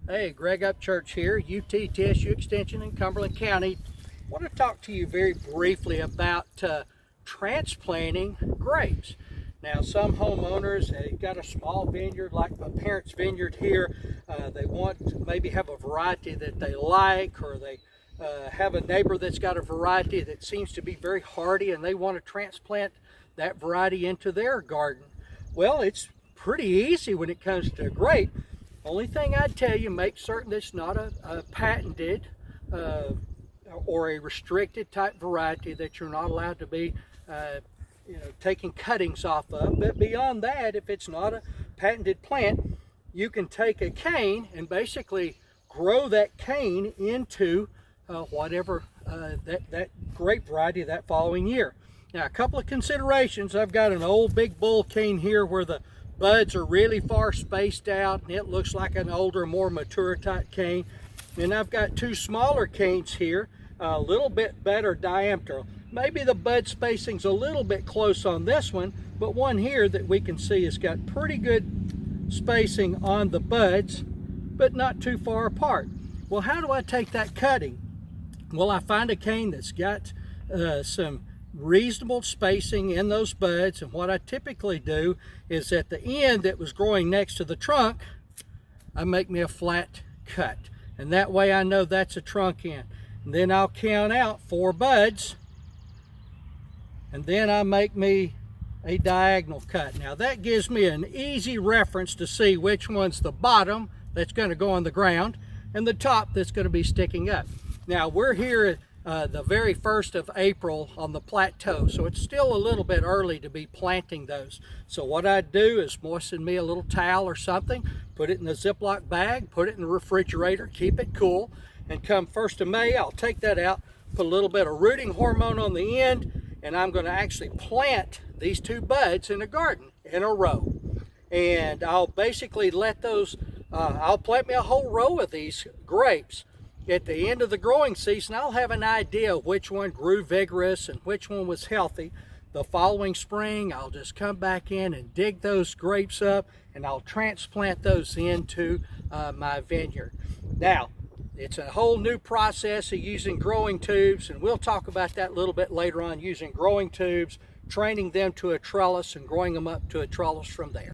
Hey, Greg Upchurch here, UT-TSU Extension in Cumberland County. I want to talk to you very briefly about transplanting grapes. Now, some homeowners, they've got a small vineyard like my parents' vineyard here. They want to maybe have a variety that they like, or they have a neighbor that's got a variety that seems to be very hardy and they want to transplant that variety into their garden. Well, it's pretty easy when it comes to a grape. Only thing I'd tell you, make certain that it's not a patented or a restricted type variety that you're not allowed to be taking cuttings off of. But beyond that, if it's not a patented plant, you can take a cane and basically grow that cane into whatever that grape variety that following year. Now, a couple of considerations. I've got an old big bull cane here where the buds are really far spaced out and it looks like an older, more mature type cane. And I've got two smaller canes here, a little bit better diameter. Maybe the bud spacing's a little bit close on this one, but one here that we can see has got pretty good spacing on the buds, but not too far apart. Well, how do I take that cutting? Well, I find a cane that's got some reasonable spacing in those buds, and what I typically do is at the end that was growing next to the trunk, I make me a flat cut, and that way I know that's a trunk end. And then I'll count out 4 buds, and then I make me a diagonal cut. Now that gives me an easy reference to see which one's the bottom that's going to go on the ground and the top that's going to be sticking up. Now we're here the very 1st of April on the plateau, so it's still a little bit early to be planting those. So what I do is moisten me a little towel or something, put it in a Ziploc bag, put it in the refrigerator, keep it cool, and come 1st of May, I'll take that out, put a little bit of rooting hormone on the end, and I'm going to actually plant these 2 buds in a garden in a row. And I'll basically let those, I'll plant me a whole row of these grapes. At the end of the growing season, I'll have an idea of which one grew vigorous and which one was healthy. The following spring, I'll just come back in and dig those grapes up, and I'll transplant those into my vineyard. Now, it's a whole new process of using growing tubes, and we'll talk about that a little bit later on, using growing tubes, training them to a trellis, and growing them up to a trellis from there.